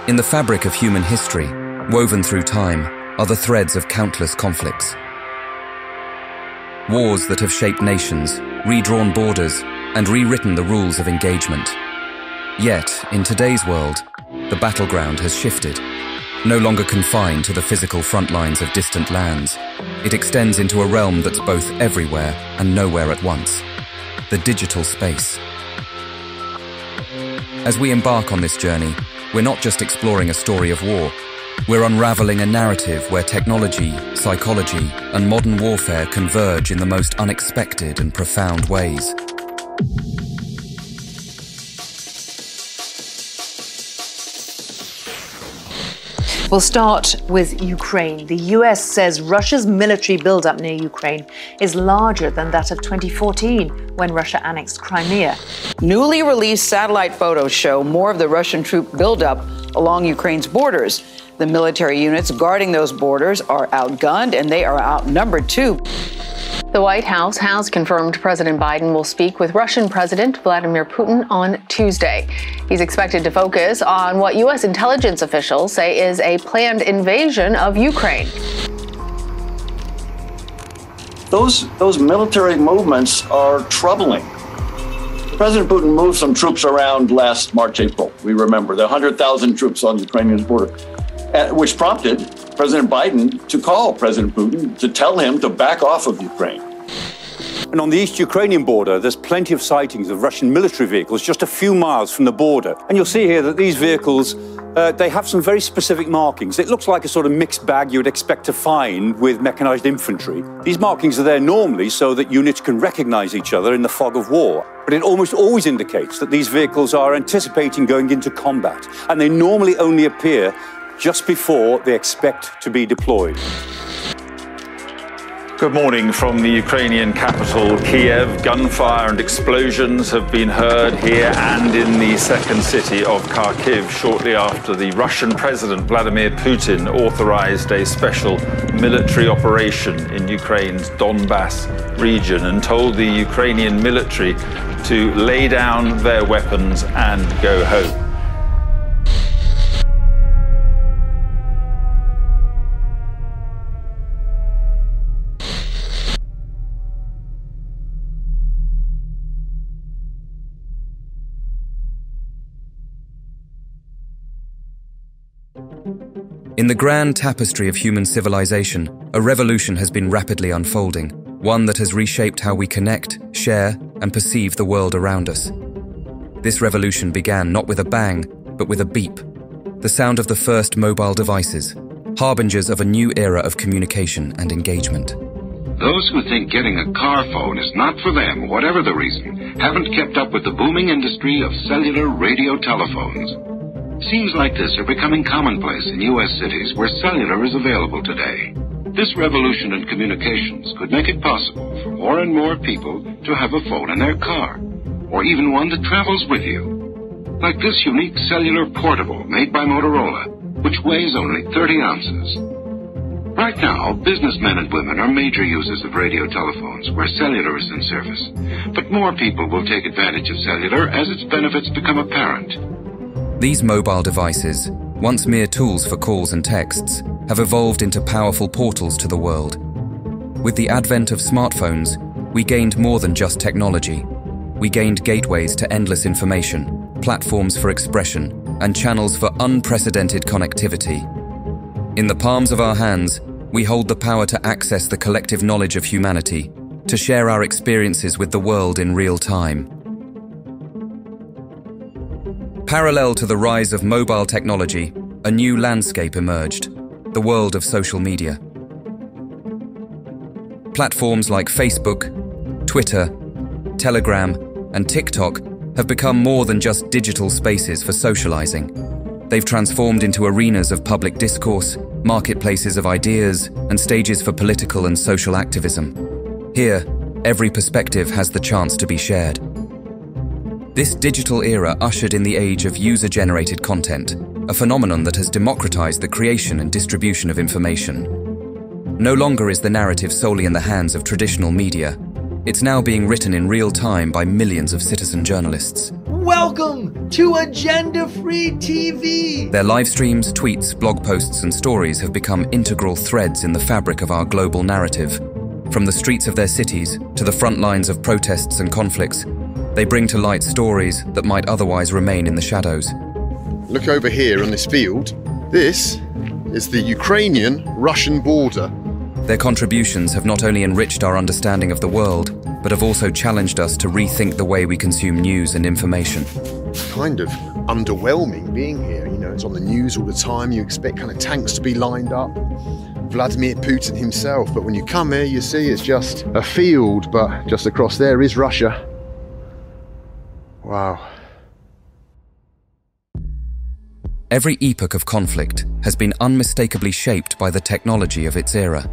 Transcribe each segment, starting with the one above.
In the fabric of human history, woven through time, are the threads of countless conflicts. Wars that have shaped nations, redrawn borders, and rewritten the rules of engagement. Yet, in today's world, the battleground has shifted. No longer confined to the physical front lines of distant lands, it extends into a realm that's both everywhere and nowhere at once. The digital space. As we embark on this journey, we're not just exploring a story of war. We're unraveling a narrative where technology, psychology, and modern warfare converge in the most unexpected and profound ways. We'll start with Ukraine. The US says Russia's military buildup near Ukraine is larger than that of 2014, when Russia annexed Crimea. Newly released satellite photos show more of the Russian troop buildup along Ukraine's borders. The military units guarding those borders are outgunned, and they are outnumbered too. The White House has confirmed President Biden will speak with Russian President Vladimir Putin on Tuesday. He's expected to focus on what U.S. intelligence officials say is a planned invasion of Ukraine. Those military movements are troubling. President Putin moved some troops around last March, April. We remember the 100,000 troops on the Ukrainian border, which prompted President Biden to call President Putin to tell him to back off of Ukraine. And on the East Ukrainian border, there's plenty of sightings of Russian military vehicles just a few miles from the border. And you'll see here that these vehicles, they have some very specific markings. It looks like a sort of mixed bag you would expect to find with mechanized infantry. These markings are there normally so that units can recognize each other in the fog of war. But it almost always indicates that these vehicles are anticipating going into combat. And they normally only appear just before they expect to be deployed. Good morning from the Ukrainian capital, Kiev. Gunfire and explosions have been heard here and in the second city of Kharkiv shortly after the Russian President Vladimir Putin authorized a special military operation in Ukraine's Donbass region and told the Ukrainian military to lay down their weapons and go home. In the grand tapestry of human civilization, a revolution has been rapidly unfolding, one that has reshaped how we connect, share, and perceive the world around us. This revolution began not with a bang, but with a beep, the sound of the first mobile devices, harbingers of a new era of communication and engagement. Those who think getting a car phone is not for them, whatever the reason, haven't kept up with the booming industry of cellular radio telephones. Scenes like this are becoming commonplace in U.S. cities where cellular is available today. This revolution in communications could make it possible for more and more people to have a phone in their car, or even one that travels with you. Like this unique cellular portable made by Motorola, which weighs only 30 ounces. Right now, businessmen and women are major users of radio telephones where cellular is in service. But more people will take advantage of cellular as its benefits become apparent. These mobile devices, once mere tools for calls and texts, have evolved into powerful portals to the world. With the advent of smartphones, we gained more than just technology. We gained gateways to endless information, platforms for expression, and channels for unprecedented connectivity. In the palms of our hands, we hold the power to access the collective knowledge of humanity, to share our experiences with the world in real time. Parallel to the rise of mobile technology, a new landscape emerged, the world of social media. Platforms like Facebook, Twitter, Telegram, and TikTok have become more than just digital spaces for socializing. They've transformed into arenas of public discourse, marketplaces of ideas, and stages for political and social activism. Here, every perspective has the chance to be shared. This digital era ushered in the age of user-generated content, a phenomenon that has democratized the creation and distribution of information. No longer is the narrative solely in the hands of traditional media. It's now being written in real time by millions of citizen journalists. Welcome to Agenda Free TV! Their live streams, tweets, blog posts, and stories have become integral threads in the fabric of our global narrative. From the streets of their cities to the front lines of protests and conflicts, they bring to light stories that might otherwise remain in the shadows. Look over here on this field. This is the Ukrainian-Russian border. Their contributions have not only enriched our understanding of the world, but have also challenged us to rethink the way we consume news and information. Kind of underwhelming being here. You know, it's on the news all the time. You expect kind of tanks to be lined up. Vladimir Putin himself. But when you come here, you see it's just a field, but just across there is Russia. Wow. Every epoch of conflict has been unmistakably shaped by the technology of its era.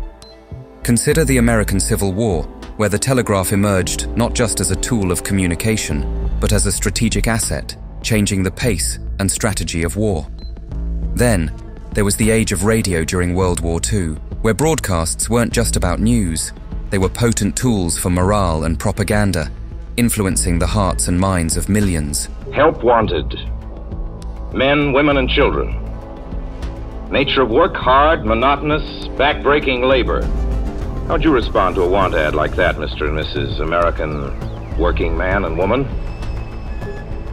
Consider the American Civil War, where the telegraph emerged not just as a tool of communication, but as a strategic asset, changing the pace and strategy of war. Then, there was the age of radio during World War II, where broadcasts weren't just about news. They were potent tools for morale and propaganda, influencing the hearts and minds of millions. Help wanted. Men, women, and children. Nature of work, hard, monotonous, back-breaking labor. How'd you respond to a want ad like that, Mr. and Mrs. American working man and woman?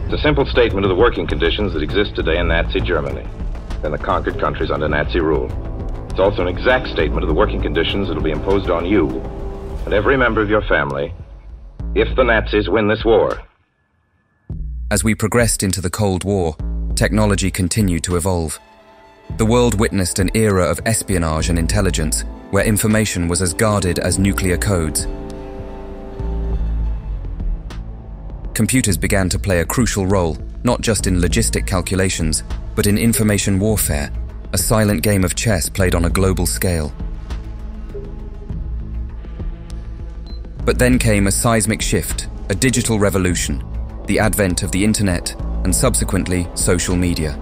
It's a simple statement of the working conditions that exist today in Nazi Germany and the conquered countries under Nazi rule. It's also an exact statement of the working conditions that will be imposed on you and every member of your family if the Nazis win this war. As we progressed into the Cold War, technology continued to evolve. The world witnessed an era of espionage and intelligence, where information was as guarded as nuclear codes. Computers began to play a crucial role, not just in logistic calculations, but in information warfare, a silent game of chess played on a global scale. But then came a seismic shift, a digital revolution, the advent of the internet, and subsequently social media.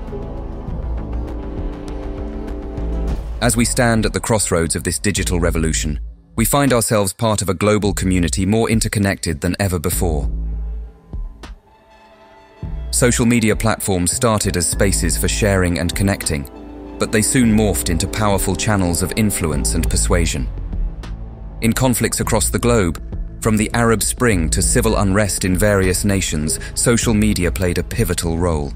As we stand at the crossroads of this digital revolution, we find ourselves part of a global community more interconnected than ever before. Social media platforms started as spaces for sharing and connecting, but they soon morphed into powerful channels of influence and persuasion. In conflicts across the globe, from the Arab Spring to civil unrest in various nations, social media played a pivotal role.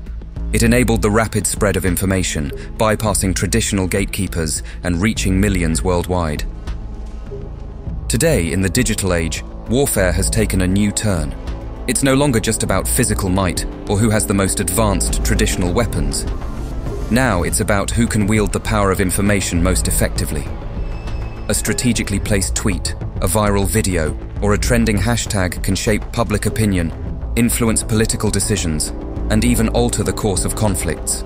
It enabled the rapid spread of information, bypassing traditional gatekeepers and reaching millions worldwide. Today, in the digital age, warfare has taken a new turn. It's no longer just about physical might or who has the most advanced traditional weapons. Now it's about who can wield the power of information most effectively. A strategically placed tweet, a viral video, or a trending hashtag can shape public opinion, influence political decisions, and even alter the course of conflicts.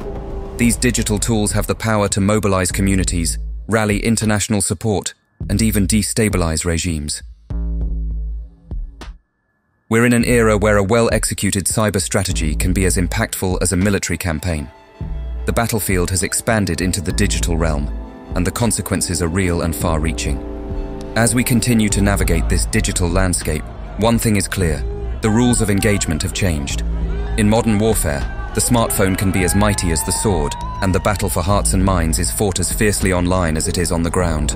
These digital tools have the power to mobilize communities, rally international support, and even destabilize regimes. We're in an era where a well-executed cyber strategy can be as impactful as a military campaign. The battlefield has expanded into the digital realm, and the consequences are real and far-reaching. As we continue to navigate this digital landscape, one thing is clear: the rules of engagement have changed. In modern warfare, the smartphone can be as mighty as the sword, and the battle for hearts and minds is fought as fiercely online as it is on the ground.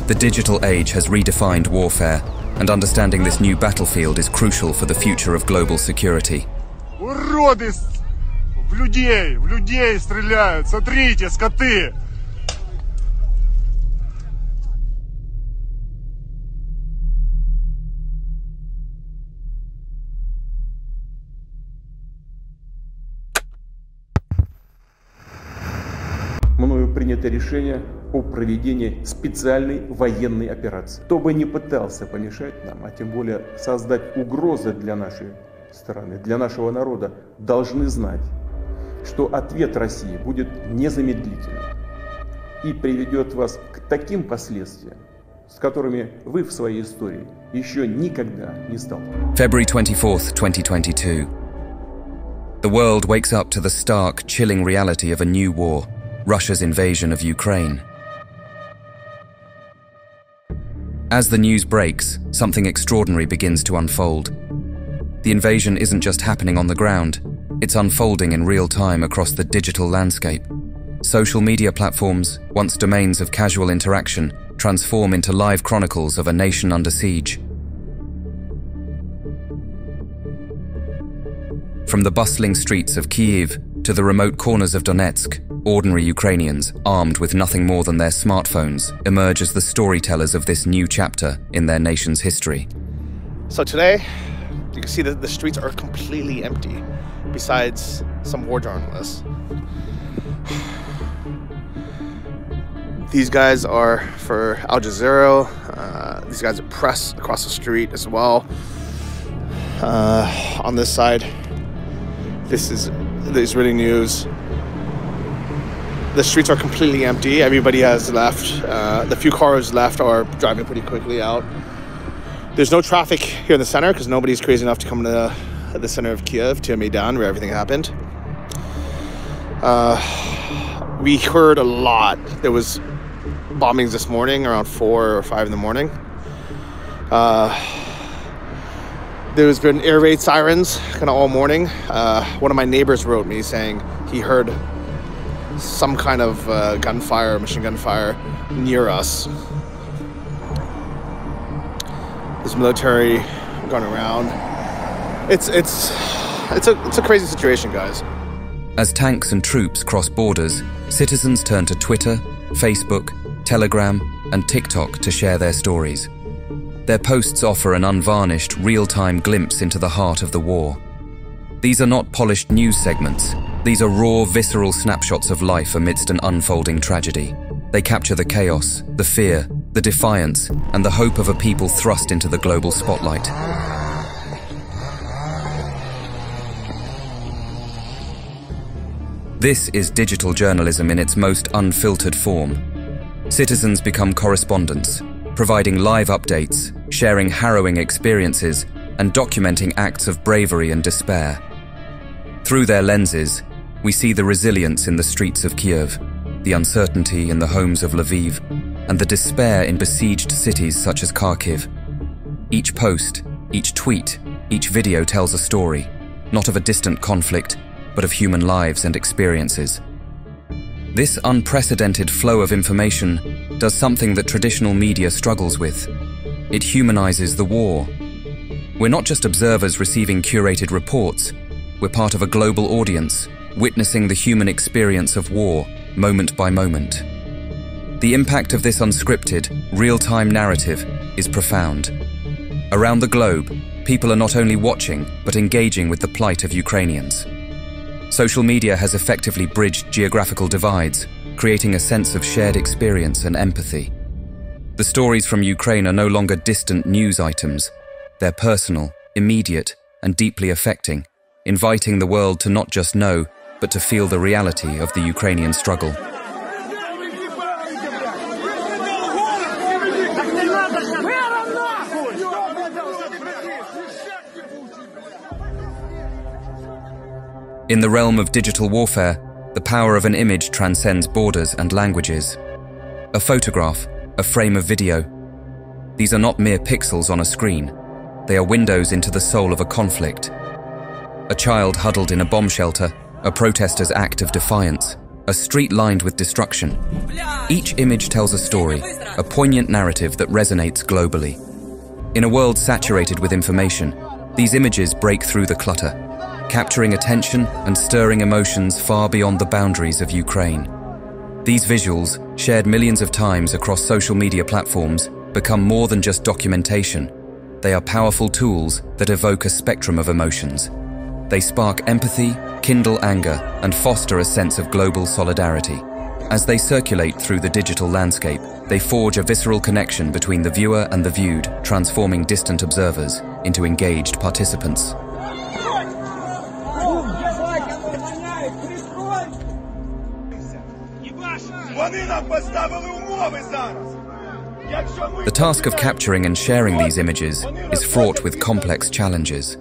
The digital age has redefined warfare, and understanding this new battlefield is crucial for the future of global security. Уроды! В людей стреляют! Смотрите, скоты! Мною принято решение о проведении специальной военной операции. Кто бы ни пытался помешать нам, а тем более создать угрозы для нашей страны, для нашего народа, должны знать, что ответ России будет незамедлительным и приведет вас к таким последствиям, с которыми вы в своей истории еще никогда не сталкивались. February 24th, 2022. The world wakes up to the stark, chilling reality of a new war, Russia's invasion of Ukraine. As the news breaks, something extraordinary begins to unfold. The invasion isn't just happening on the ground, it's unfolding in real time across the digital landscape. Social media platforms, once domains of casual interaction, transform into live chronicles of a nation under siege. From the bustling streets of Kyiv to the remote corners of Donetsk, ordinary Ukrainians, armed with nothing more than their smartphones, emerge as the storytellers of this new chapter in their nation's history. So today, you can see that the streets are completely empty, besides some war journalists. These guys are for Al Jazeera. These guys are press across the street as well. On this side, this is the Israeli news. The streets are completely empty. Everybody has left. The few cars left are driving pretty quickly out. There's no traffic here in the center because nobody's crazy enough to come to the center of Kyiv, to Maidan, where everything happened. We heard a lot. There was bombings this morning around 4 or 5 in the morning. There's been air raid sirens kind of all morning. One of my neighbors wrote me saying he heard some kind of gunfire, machine gun fire near us. There's military going around. It's a crazy situation, guys. As tanks and troops cross borders, citizens turn to Twitter, Facebook, Telegram, and TikTok to share their stories. Their posts offer an unvarnished, real-time glimpse into the heart of the war. These are not polished news segments. These are raw, visceral snapshots of life amidst an unfolding tragedy. They capture the chaos, the fear, the defiance, and the hope of a people thrust into the global spotlight. This is digital journalism in its most unfiltered form. Citizens become correspondents, providing live updates, sharing harrowing experiences, and documenting acts of bravery and despair. Through their lenses, we see the resilience in the streets of Kyiv, the uncertainty in the homes of Lviv, and the despair in besieged cities such as Kharkiv. Each post, each tweet, each video tells a story, not of a distant conflict, but of human lives and experiences. This unprecedented flow of information does something that traditional media struggles with. It humanizes the war. We're not just observers receiving curated reports, we're part of a global audience, witnessing the human experience of war, moment by moment. The impact of this unscripted, real-time narrative is profound. Around the globe, people are not only watching, but engaging with the plight of Ukrainians. Social media has effectively bridged geographical divides, creating a sense of shared experience and empathy. The stories from Ukraine are no longer distant news items. They're personal, immediate, and deeply affecting, inviting the world to not just know, but to feel the reality of the Ukrainian struggle. In the realm of digital warfare, the power of an image transcends borders and languages. A photograph, a frame of video. These are not mere pixels on a screen. They are windows into the soul of a conflict. A child huddled in a bomb shelter, a protester's act of defiance, a street lined with destruction. Each image tells a story, a poignant narrative that resonates globally. In a world saturated with information, these images break through the clutter, capturing attention and stirring emotions far beyond the boundaries of Ukraine. These visuals, shared millions of times across social media platforms, become more than just documentation. They are powerful tools that evoke a spectrum of emotions. They spark empathy, kindle anger, and foster a sense of global solidarity. As they circulate through the digital landscape, they forge a visceral connection between the viewer and the viewed, transforming distant observers into engaged participants. The task of capturing and sharing these images is fraught with complex challenges.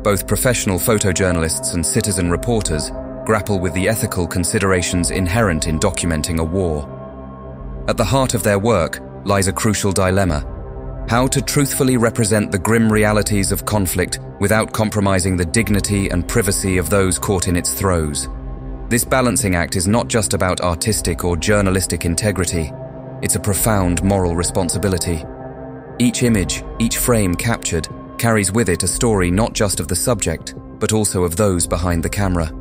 Both professional photojournalists and citizen reporters grapple with the ethical considerations inherent in documenting a war. At the heart of their work lies a crucial dilemma: How to truthfully represent the grim realities of conflict without compromising the dignity and privacy of those caught in its throes. This balancing act is not just about artistic or journalistic integrity. It's a profound moral responsibility. Each image, each frame captured, carries with it a story not just of the subject, but also of those behind the camera.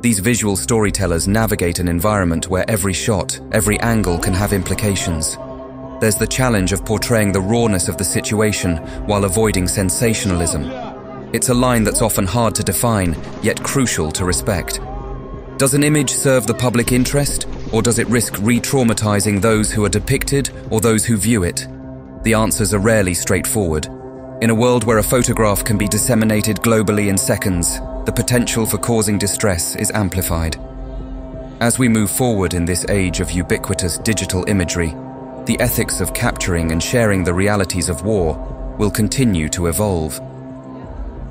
These visual storytellers navigate an environment where every shot, every angle can have implications. There's the challenge of portraying the rawness of the situation while avoiding sensationalism. It's a line that's often hard to define, yet crucial to respect. Does an image serve the public interest, or does it risk re-traumatizing those who are depicted or those who view it? The answers are rarely straightforward. In a world where a photograph can be disseminated globally in seconds, the potential for causing distress is amplified. As we move forward in this age of ubiquitous digital imagery, the ethics of capturing and sharing the realities of war will continue to evolve.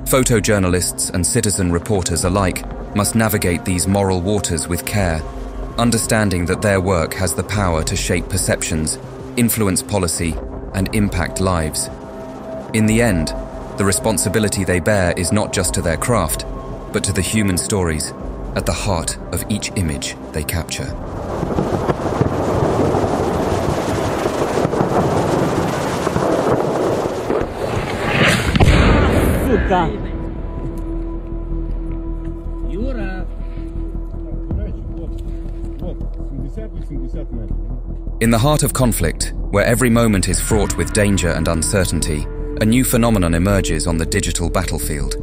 Photojournalists and citizen reporters alike must navigate these moral waters with care, understanding that their work has the power to shape perceptions, influence policy, and impact lives. In the end, the responsibility they bear is not just to their craft, but to the human stories at the heart of each image they capture. In the heart of conflict, where every moment is fraught with danger and uncertainty, a new phenomenon emerges on the digital battlefield.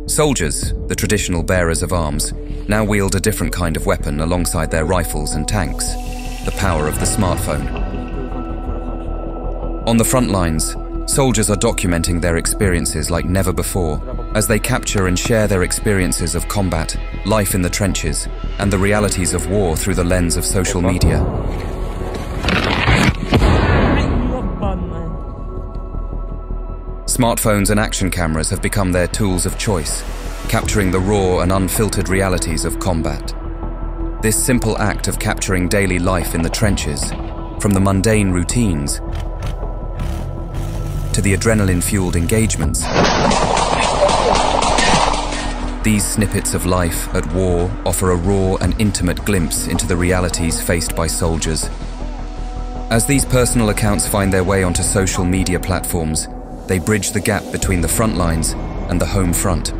Soldiers, the traditional bearers of arms, now wield a different kind of weapon alongside their rifles and tanks, the power of the smartphone. On the front lines, soldiers are documenting their experiences like never before, as they capture and share their experiences of combat, life in the trenches, and the realities of war through the lens of social media. Smartphones and action cameras have become their tools of choice, capturing the raw and unfiltered realities of combat. This simple act of capturing daily life in the trenches, from the mundane routines to the adrenaline-fueled engagements, these snippets of life at war offer a raw and intimate glimpse into the realities faced by soldiers. As these personal accounts find their way onto social media platforms, they bridge the gap between the front lines and the home front.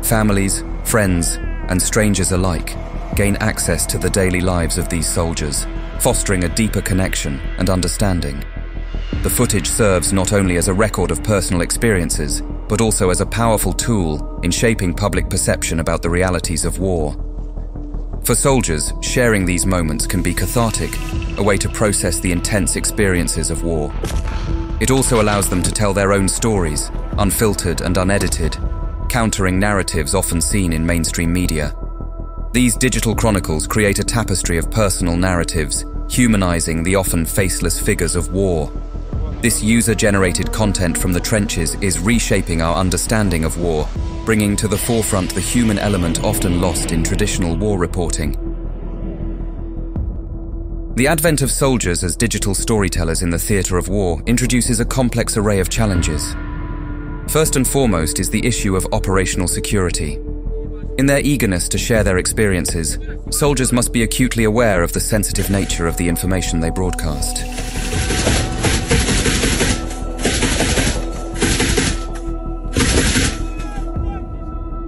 Families, friends, and strangers alike gain access to the daily lives of these soldiers, fostering a deeper connection and understanding. The footage serves not only as a record of personal experiences, but also as a powerful tool in shaping public perception about the realities of war. For soldiers, sharing these moments can be cathartic, a way to process the intense experiences of war. It also allows them to tell their own stories, unfiltered and unedited, countering narratives often seen in mainstream media. These digital chronicles create a tapestry of personal narratives, humanizing the often faceless figures of war. This user-generated content from the trenches is reshaping our understanding of war, bringing to the forefront the human element often lost in traditional war reporting. The advent of soldiers as digital storytellers in the theatre of war introduces a complex array of challenges. First and foremost is the issue of operational security. In their eagerness to share their experiences, soldiers must be acutely aware of the sensitive nature of the information they broadcast.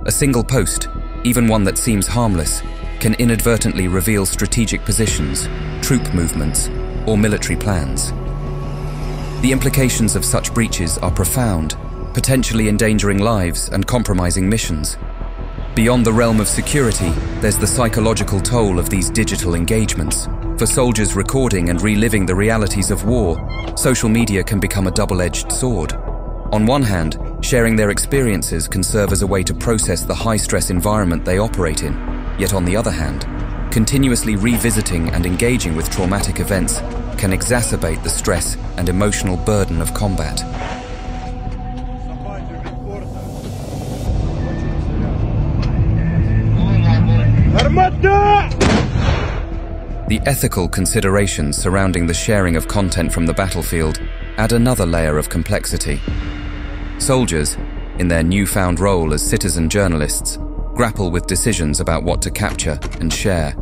A single post, even one that seems harmless, can inadvertently reveal strategic positions, troop movements, or military plans. The implications of such breaches are profound, potentially endangering lives and compromising missions. Beyond the realm of security, there's the psychological toll of these digital engagements. For soldiers recording and reliving the realities of war, social media can become a double-edged sword. On one hand, sharing their experiences can serve as a way to process the high-stress environment they operate in. Yet on the other hand, continuously revisiting and engaging with traumatic events can exacerbate the stress and emotional burden of combat. The ethical considerations surrounding the sharing of content from the battlefield add another layer of complexity. Soldiers, in their newfound role as citizen journalists, grapple with decisions about what to capture and share.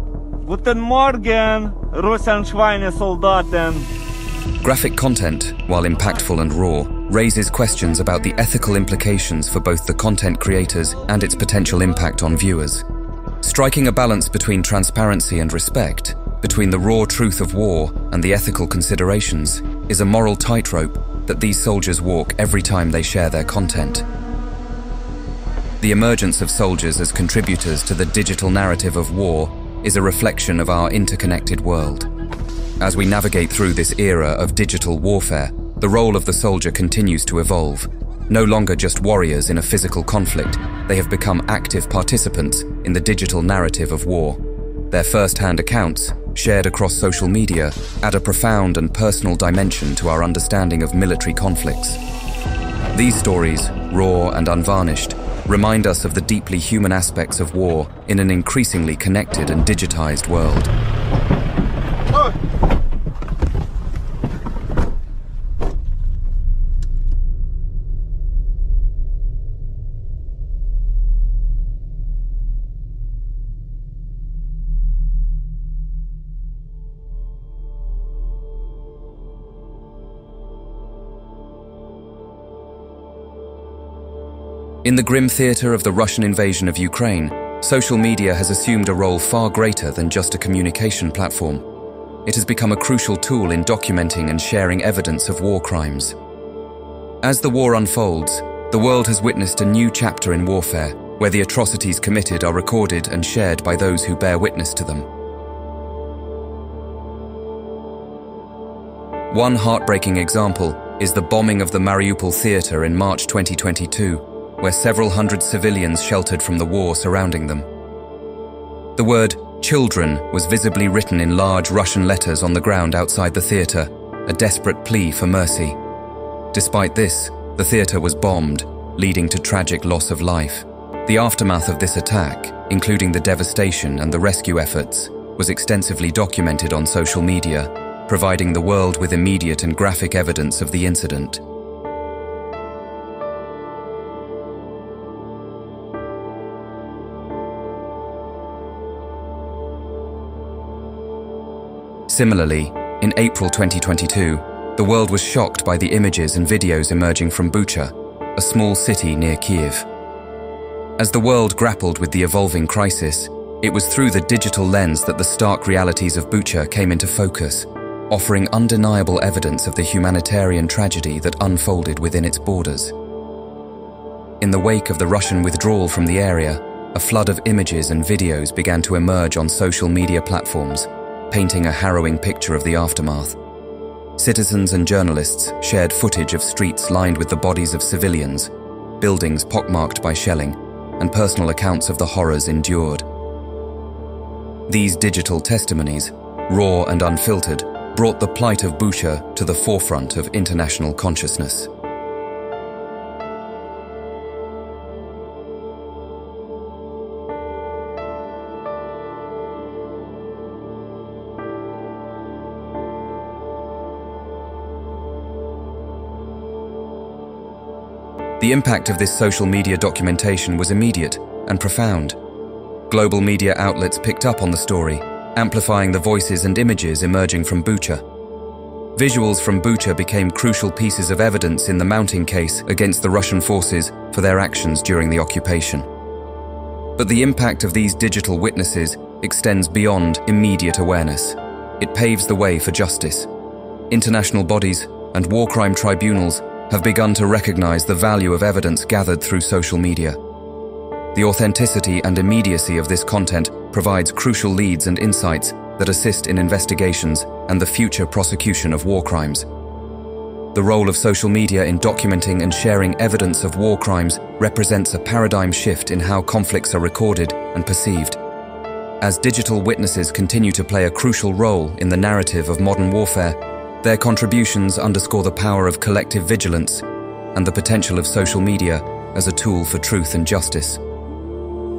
Guten Morgen, Russian Schweinesoldaten. Graphic content, while impactful and raw, raises questions about the ethical implications for both the content creators and its potential impact on viewers. Striking a balance between transparency and respect, between the raw truth of war and the ethical considerations, is a moral tightrope that these soldiers walk every time they share their content. The emergence of soldiers as contributors to the digital narrative of war is a reflection of our interconnected world. As we navigate through this era of digital warfare, the role of the soldier continues to evolve. No longer just warriors in a physical conflict, they have become active participants in the digital narrative of war. Their first-hand accounts, shared across social media, add a profound and personal dimension to our understanding of military conflicts. These stories, raw and unvarnished, remind us of the deeply human aspects of war in an increasingly connected and digitized world. In the grim theater of the Russian invasion of Ukraine, social media has assumed a role far greater than just a communication platform. It has become a crucial tool in documenting and sharing evidence of war crimes. As the war unfolds, the world has witnessed a new chapter in warfare, where the atrocities committed are recorded and shared by those who bear witness to them. One heartbreaking example is the bombing of the Mariupol theater in March 2022, where several hundred civilians sheltered from the war surrounding them. The word "children" was visibly written in large Russian letters on the ground outside the theater, a desperate plea for mercy. Despite this, the theater was bombed, leading to tragic loss of life. The aftermath of this attack, including the devastation and the rescue efforts, was extensively documented on social media, providing the world with immediate and graphic evidence of the incident. Similarly, in April 2022, the world was shocked by the images and videos emerging from Bucha, a small city near Kyiv. As the world grappled with the evolving crisis, it was through the digital lens that the stark realities of Bucha came into focus, offering undeniable evidence of the humanitarian tragedy that unfolded within its borders. In the wake of the Russian withdrawal from the area, a flood of images and videos began to emerge on social media platforms, painting a harrowing picture of the aftermath. Citizens and journalists shared footage of streets lined with the bodies of civilians, buildings pockmarked by shelling, and personal accounts of the horrors endured. These digital testimonies, raw and unfiltered, brought the plight of Bucha to the forefront of international consciousness. The impact of this social media documentation was immediate and profound. Global media outlets picked up on the story, amplifying the voices and images emerging from Bucha. Visuals from Bucha became crucial pieces of evidence in the mounting case against the Russian forces for their actions during the occupation. But the impact of these digital witnesses extends beyond immediate awareness. It paves the way for justice. International bodies and war crime tribunals have begun to recognize the value of evidence gathered through social media. The authenticity and immediacy of this content provides crucial leads and insights that assist in investigations and the future prosecution of war crimes. The role of social media in documenting and sharing evidence of war crimes represents a paradigm shift in how conflicts are recorded and perceived. As digital witnesses continue to play a crucial role in the narrative of modern warfare, their contributions underscore the power of collective vigilance and the potential of social media as a tool for truth and justice.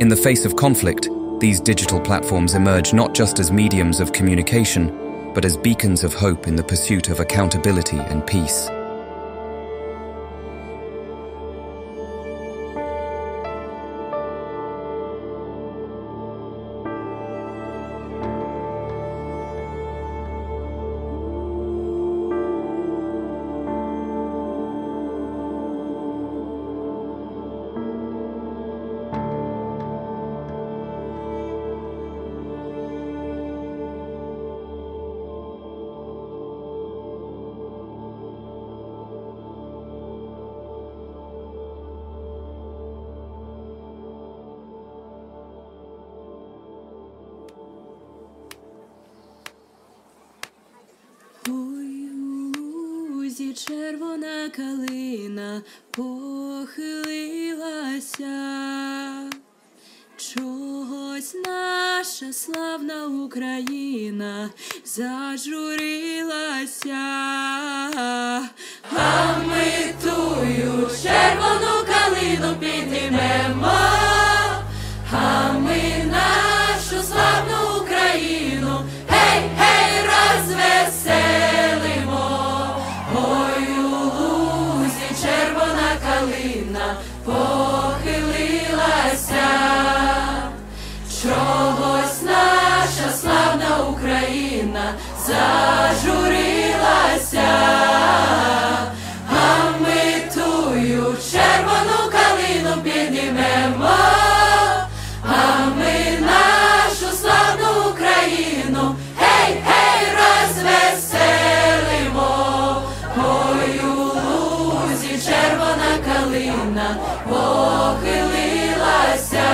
In the face of conflict, these digital platforms emerge not just as mediums of communication, but as beacons of hope in the pursuit of accountability and peace. лузі червона калина похилилася. Чогось наша славна Україна зажурилася. А ми тую червону калину піднімемо, а ми нашу славну Україну, гей, гей, розвеселимо. Ой, у лузі червона калина похилилася. Чогось наша славна Україна зажурилася. А ми тую червону калину піднімемо, а ми нашу славну Україну, гей, гей, розвеселимо. Ой, у лузі червона калина похилилася.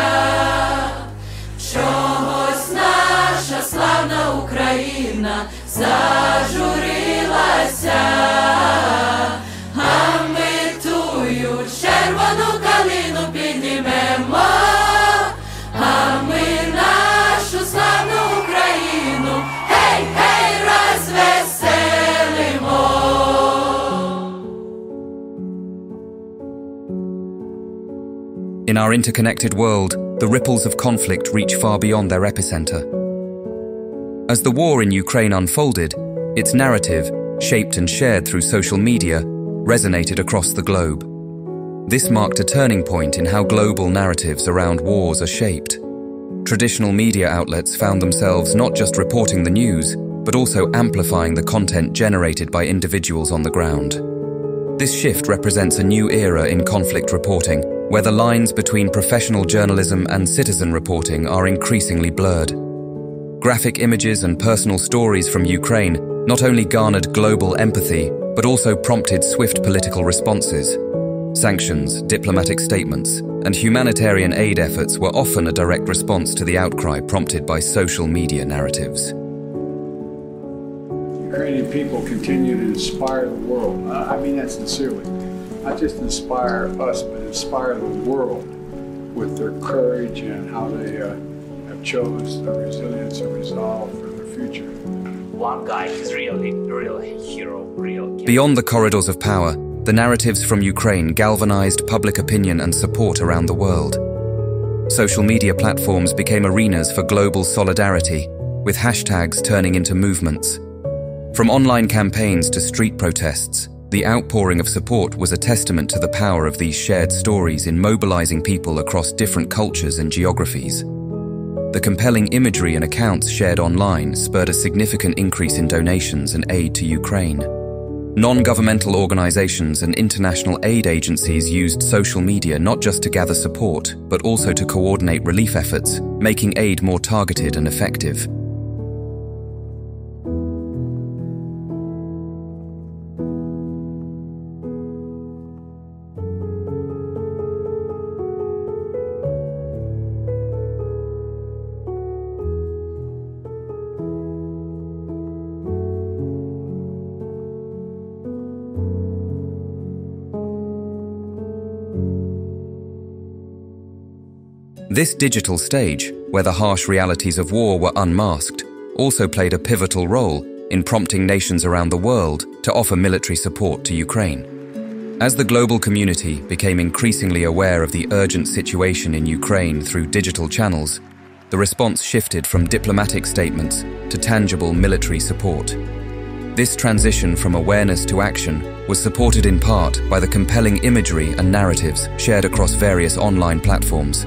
Чогось наша славна Україна зажурилася. А ми тую червону калину піднімемо, а ми нашу славну Україну, гей, гей, розвеселимо. In our interconnected world, the ripples of conflict reach far beyond their epicenter. As the war in Ukraine unfolded, its narrative, shaped and shared through social media, resonated across the globe. This marked a turning point in how global narratives around wars are shaped. Traditional media outlets found themselves not just reporting the news, but also amplifying the content generated by individuals on the ground. This shift represents a new era in conflict reporting, where the lines between professional journalism and citizen reporting are increasingly blurred. Graphic images and personal stories from Ukraine not only garnered global empathy, but also prompted swift political responses. Sanctions, diplomatic statements, and humanitarian aid efforts were often a direct response to the outcry prompted by social media narratives. Ukrainian people continue to inspire the world. I mean that sincerely. Not just inspire us, but inspire the world with their courage and how they have chose the resilience and resolve for their future. One guy is really a real hero, real. Beyond the corridors of power, the narratives from Ukraine galvanized public opinion and support around the world. Social media platforms became arenas for global solidarity, with hashtags turning into movements. From online campaigns to street protests, the outpouring of support was a testament to the power of these shared stories in mobilizing people across different cultures and geographies. The compelling imagery and accounts shared online spurred a significant increase in donations and aid to Ukraine. Non-governmental organizations and international aid agencies used social media not just to gather support, but also to coordinate relief efforts, making aid more targeted and effective. This digital stage, where the harsh realities of war were unmasked, also played a pivotal role in prompting nations around the world to offer military support to Ukraine. As the global community became increasingly aware of the urgent situation in Ukraine through digital channels, the response shifted from diplomatic statements to tangible military support. This transition from awareness to action was supported in part by the compelling imagery and narratives shared across various online platforms.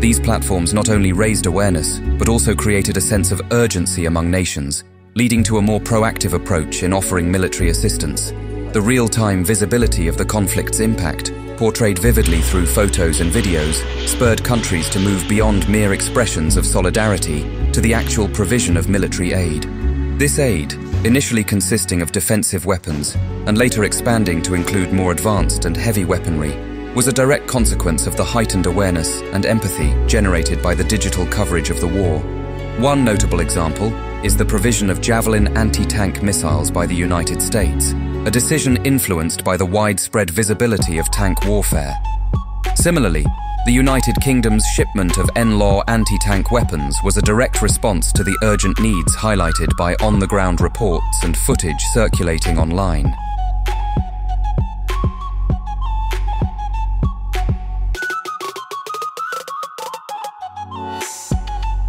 These platforms not only raised awareness, but also created a sense of urgency among nations, leading to a more proactive approach in offering military assistance. The real-time visibility of the conflict's impact, portrayed vividly through photos and videos, spurred countries to move beyond mere expressions of solidarity to the actual provision of military aid. This aid, initially consisting of defensive weapons and later expanding to include more advanced and heavy weaponry, was a direct consequence of the heightened awareness and empathy generated by the digital coverage of the war. One notable example is the provision of Javelin anti-tank missiles by the United States. a decision influenced by the widespread visibility of tank warfare. Similarly, the United Kingdom's shipment of NLAW anti-tank weapons was a direct response to the urgent needs highlighted by on-the-ground reports and footage circulating online.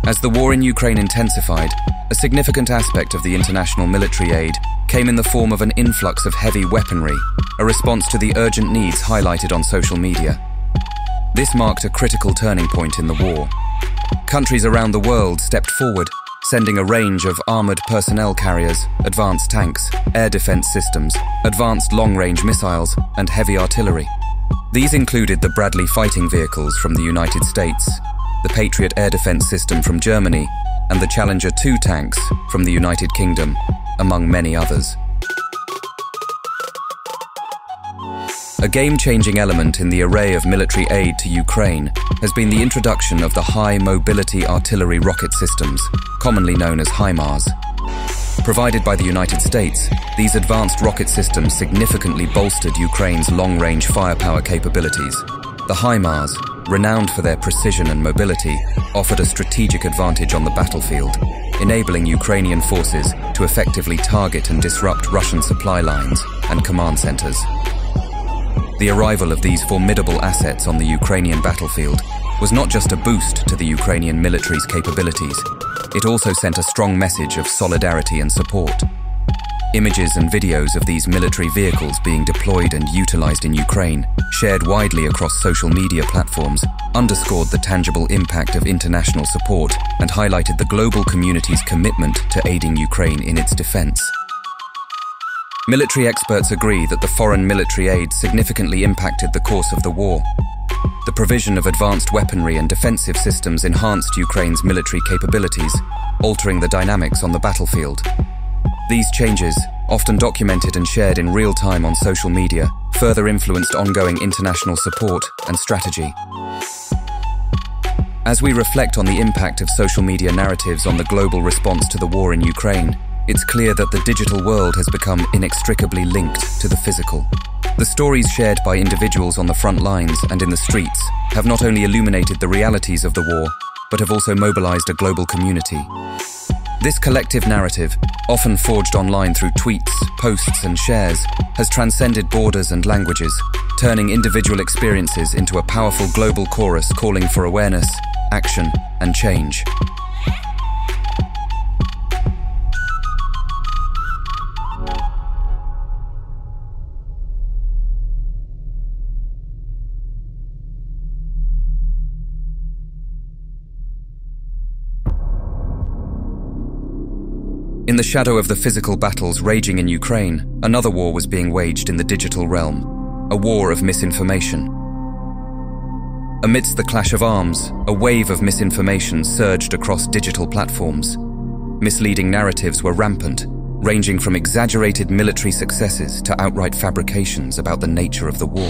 As the war in Ukraine intensified, a significant aspect of the international military aid came in the form of an influx of heavy weaponry, a response to the urgent needs highlighted on social media. This marked a critical turning point in the war. Countries around the world stepped forward, sending a range of armored personnel carriers, advanced tanks, air defense systems, advanced long-range missiles, and heavy artillery. These included the Bradley fighting vehicles from the United States, the Patriot air defense system from Germany, and the Challenger 2 tanks from the United Kingdom, among many others. A game-changing element in the array of military aid to Ukraine has been the introduction of the High Mobility Artillery Rocket Systems, commonly known as HIMARS. Provided by the United States, these advanced rocket systems significantly bolstered Ukraine's long-range firepower capabilities. The HIMARS, renowned for their precision and mobility, offered a strategic advantage on the battlefield, enabling Ukrainian forces to effectively target and disrupt Russian supply lines and command centers. The arrival of these formidable assets on the Ukrainian battlefield was not just a boost to the Ukrainian military's capabilities, it also sent a strong message of solidarity and support. Images and videos of these military vehicles being deployed and utilized in Ukraine, shared widely across social media platforms, underscored the tangible impact of international support and highlighted the global community's commitment to aiding Ukraine in its defense. Military experts agree that the foreign military aid significantly impacted the course of the war. The provision of advanced weaponry and defensive systems enhanced Ukraine's military capabilities, altering the dynamics on the battlefield. These changes, often documented and shared in real time on social media, further influenced ongoing international support and strategy. As we reflect on the impact of social media narratives on the global response to the war in Ukraine, it's clear that the digital world has become inextricably linked to the physical. The stories shared by individuals on the front lines and in the streets have not only illuminated the realities of the war, but have also mobilized a global community. This collective narrative, often forged online through tweets, posts, and shares, has transcended borders and languages, turning individual experiences into a powerful global chorus calling for awareness, action, and change. In the shadow of the physical battles raging in Ukraine, another war was being waged in the digital realm, a war of misinformation. Amidst the clash of arms, a wave of misinformation surged across digital platforms. Misleading narratives were rampant, ranging from exaggerated military successes to outright fabrications about the nature of the war.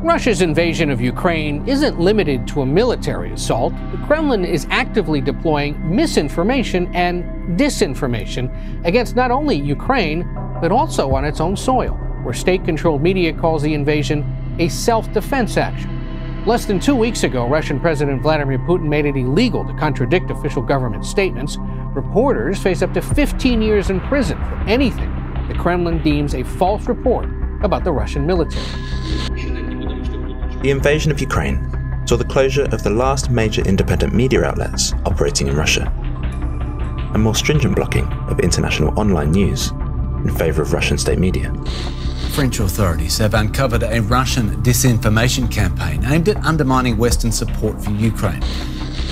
Russia's invasion of Ukraine isn't limited to a military assault. The Kremlin is actively deploying misinformation and disinformation against not only Ukraine, but also on its own soil, where state-controlled media calls the invasion a self-defense action. Less than 2 weeks ago, Russian President Vladimir Putin made it illegal to contradict official government statements. Reporters face up to 15 years in prison for anything the Kremlin deems a false report about the Russian military. The invasion of Ukraine saw the closure of the last major independent media outlets operating in Russia, and more stringent blocking of international online news in favour of Russian state media. French authorities have uncovered a Russian disinformation campaign aimed at undermining Western support for Ukraine.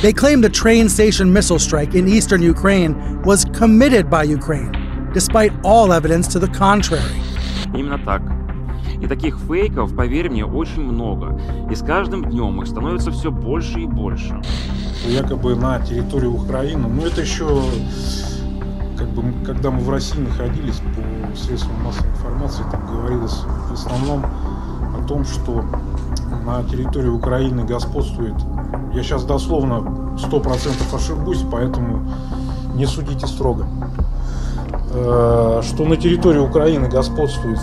They claim the train station missile strike in eastern Ukraine was committed by Ukraine, despite all evidence to the contrary. Именно так. И таких фейков, поверь мне, очень много. И с каждым днем их становится все больше и больше. Якобы на территории Украины, ну это еще, когда мы в России находились, по средствам массовой информации, там говорилось в основном о том, что на территории Украины господствует, я сейчас дословно 100% ошибусь, поэтому не судите строго. что на территории Украины господствует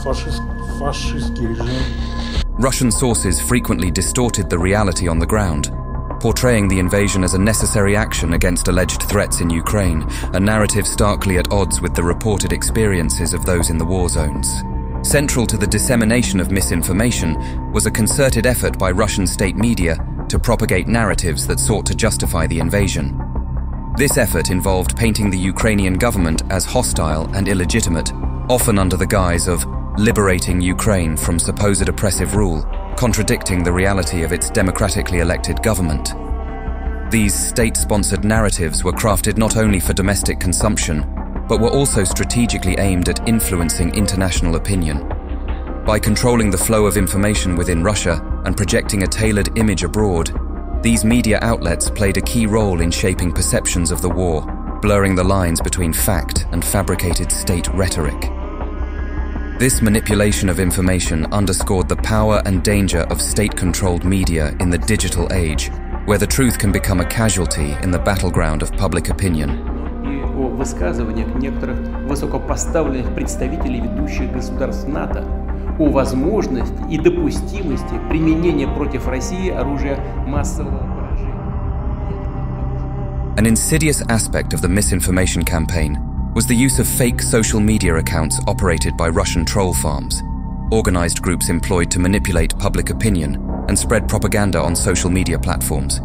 фашистский режим. Russian sources frequently distorted the reality on the ground, portraying the invasion as a necessary action against alleged threats in Ukraine, a narrative starkly at odds with the reported experiences of those in the war zones. Central to the dissemination of misinformation was a concerted effort by Russian state media to propagate narratives that sought to justify the invasion. This effort involved painting the Ukrainian government as hostile and illegitimate, often under the guise of liberating Ukraine from supposed oppressive rule, contradicting the reality of its democratically elected government. These state-sponsored narratives were crafted not only for domestic consumption, but were also strategically aimed at influencing international opinion. By controlling the flow of information within Russia and projecting a tailored image abroad, these media outlets played a key role in shaping perceptions of the war, blurring the lines between fact and fabricated state rhetoric. This manipulation of information underscored the power and danger of state-controlled media in the digital age, where the truth can become a casualty in the battleground of public opinion. И о высказываниях некоторых высокопоставленных представителей ведущих государств НАТО о возможности и допустимости применения против России оружия массового поражения. An insidious aspect of the misinformation campaign was the use of fake social media accounts operated by Russian troll farms, organized groups employed to manipulate public opinion and spread propaganda on social media platforms.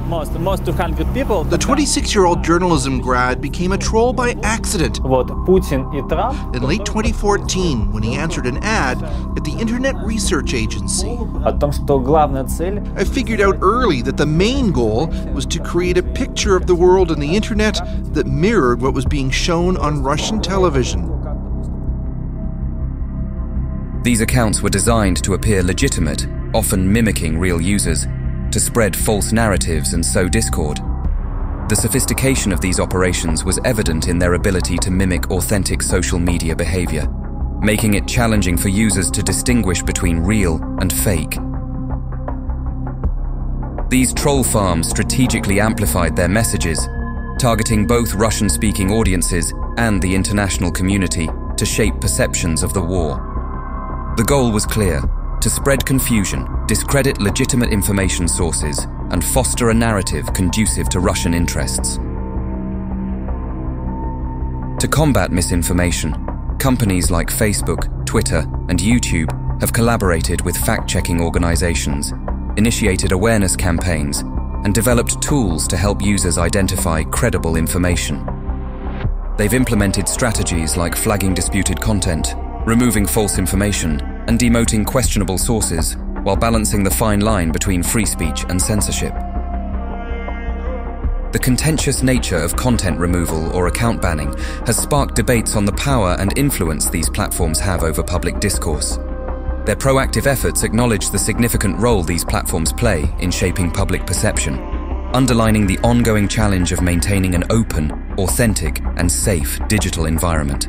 Most 200 people. The 26-year-old journalism grad became a troll by accident in late 2014 when he answered an ad at the Internet Research Agency. I figured out early that the main goal was to create a picture of the world and the Internet that mirrored what was being shown on Russian television. These accounts were designed to appear legitimate, often mimicking real users, to spread false narratives and sow discord. The sophistication of these operations was evident in their ability to mimic authentic social media behavior, making it challenging for users to distinguish between real and fake. These troll farms strategically amplified their messages, targeting both Russian-speaking audiences and the international community to shape perceptions of the war. The goal was clear: to spread confusion, discredit legitimate information sources, and foster a narrative conducive to Russian interests. To combat misinformation, companies like Facebook, Twitter, and YouTube have collaborated with fact-checking organizations, initiated awareness campaigns, and developed tools to help users identify credible information. They've implemented strategies like flagging disputed content, removing false information, and demoting questionable sources, while balancing the fine line between free speech and censorship. The contentious nature of content removal or account banning has sparked debates on the power and influence these platforms have over public discourse. Their proactive efforts acknowledge the significant role these platforms play in shaping public perception, underlining the ongoing challenge of maintaining an open, authentic, and safe digital environment.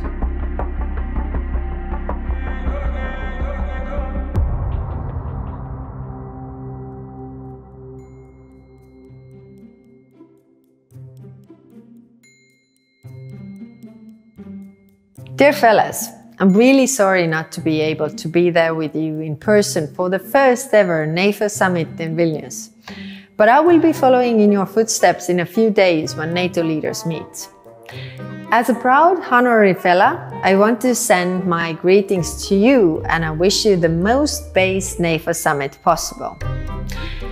Dear fellas, I'm really sorry not to be able to be there with you in person for the first ever NATO summit in Vilnius. But I will be following in your footsteps in a few days when NATO leaders meet. As a proud honorary fella, I want to send my greetings to you and I wish you the most based NATO summit possible.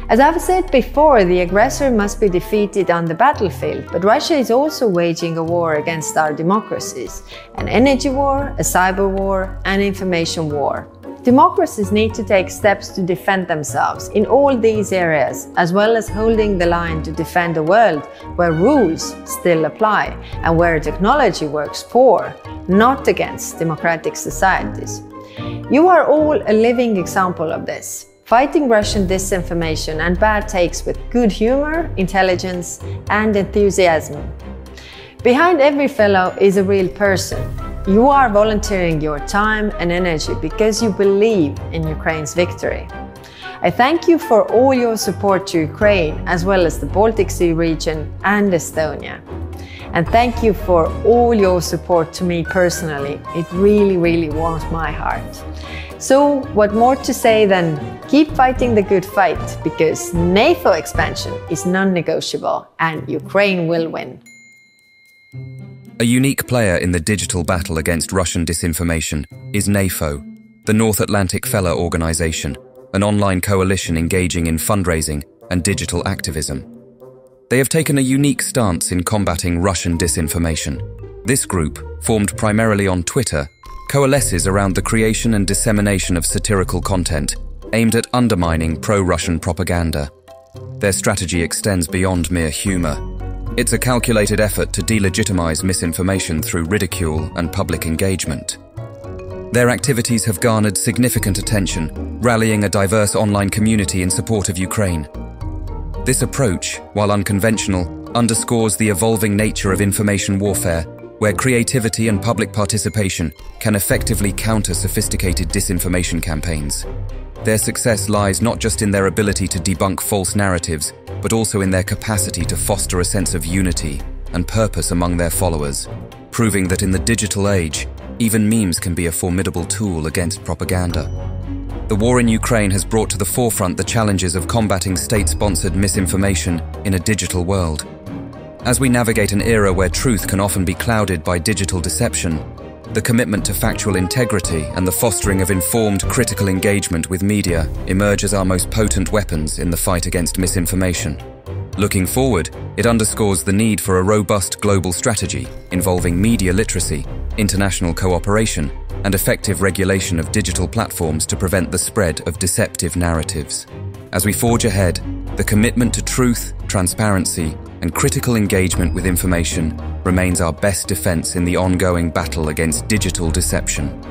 As I've said before, the aggressor must be defeated on the battlefield, but Russia is also waging a war against our democracies, an energy war, a cyber war, and information war. Democracies need to take steps to defend themselves in all these areas, as well as holding the line to defend a world where rules still apply and where technology works for, not against, democratic societies. You are all a living example of this, fighting Russian disinformation and bad takes with good humor, intelligence, and enthusiasm. Behind every fellow is a real person. You are volunteering your time and energy because you believe in Ukraine's victory. I thank you for all your support to Ukraine, as well as the Baltic Sea region and Estonia. And thank you for all your support to me personally. It really, really warms my heart. So what more to say than keep fighting the good fight, because NATO expansion is non-negotiable and Ukraine will win. A unique player in the digital battle against Russian disinformation is NAFO, the North Atlantic Fellow Organization, an online coalition engaging in fundraising and digital activism. They have taken a unique stance in combating Russian disinformation. This group, formed primarily on Twitter, coalesces around the creation and dissemination of satirical content aimed at undermining pro-Russian propaganda. Their strategy extends beyond mere humor. It's a calculated effort to delegitimize misinformation through ridicule and public engagement. Their activities have garnered significant attention, rallying a diverse online community in support of Ukraine. This approach, while unconventional, underscores the evolving nature of information warfare, where creativity and public participation can effectively counter sophisticated disinformation campaigns. Their success lies not just in their ability to debunk false narratives, but also in their capacity to foster a sense of unity and purpose among their followers, proving that in the digital age, even memes can be a formidable tool against propaganda. The war in Ukraine has brought to the forefront the challenges of combating state-sponsored misinformation in a digital world. As we navigate an era where truth can often be clouded by digital deception, the commitment to factual integrity and the fostering of informed, critical engagement with media emerge as our most potent weapons in the fight against misinformation. Looking forward, it underscores the need for a robust global strategy involving media literacy, international cooperation, and effective regulation of digital platforms to prevent the spread of deceptive narratives. As we forge ahead, the commitment to truth, transparency, and critical engagement with information remains our best defense in the ongoing battle against digital deception.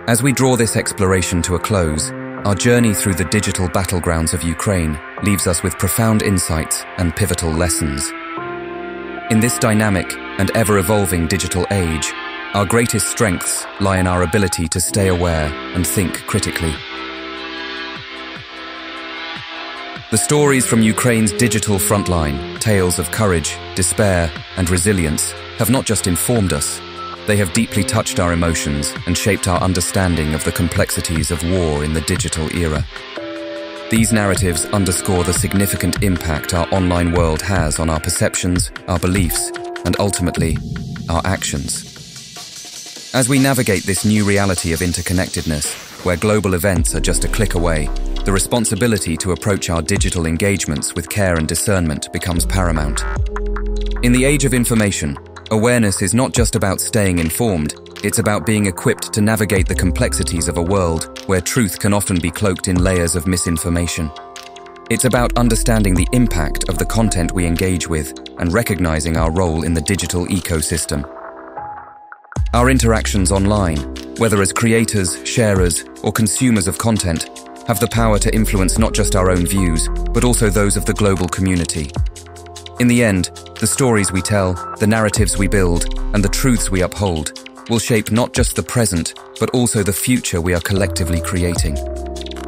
As we draw this exploration to a close, our journey through the digital battlegrounds of Ukraine leaves us with profound insights and pivotal lessons. In this dynamic and ever-evolving digital age, our greatest strengths lie in our ability to stay aware and think critically. The stories from Ukraine's digital frontline, tales of courage, despair, and resilience, have not just informed us, they have deeply touched our emotions and shaped our understanding of the complexities of war in the digital era. These narratives underscore the significant impact our online world has on our perceptions, our beliefs, and ultimately, our actions. As we navigate this new reality of interconnectedness, where global events are just a click away, the responsibility to approach our digital engagements with care and discernment becomes paramount. In the age of information, awareness is not just about staying informed, it's about being equipped to navigate the complexities of a world where truth can often be cloaked in layers of misinformation. It's about understanding the impact of the content we engage with and recognizing our role in the digital ecosystem. Our interactions online, whether as creators, sharers, or consumers of content, have the power to influence not just our own views, but also those of the global community. In the end, the stories we tell, the narratives we build, and the truths we uphold will shape not just the present, but also the future we are collectively creating.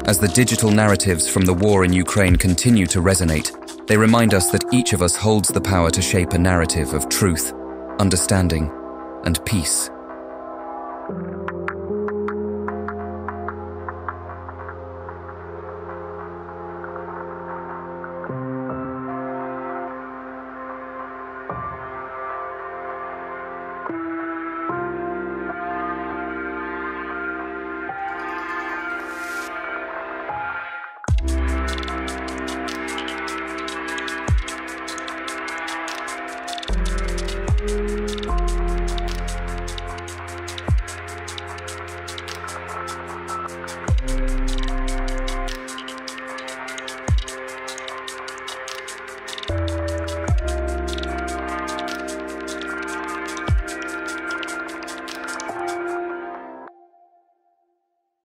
As the digital narratives from the war in Ukraine continue to resonate, they remind us that each of us holds the power to shape a narrative of truth, understanding, and peace.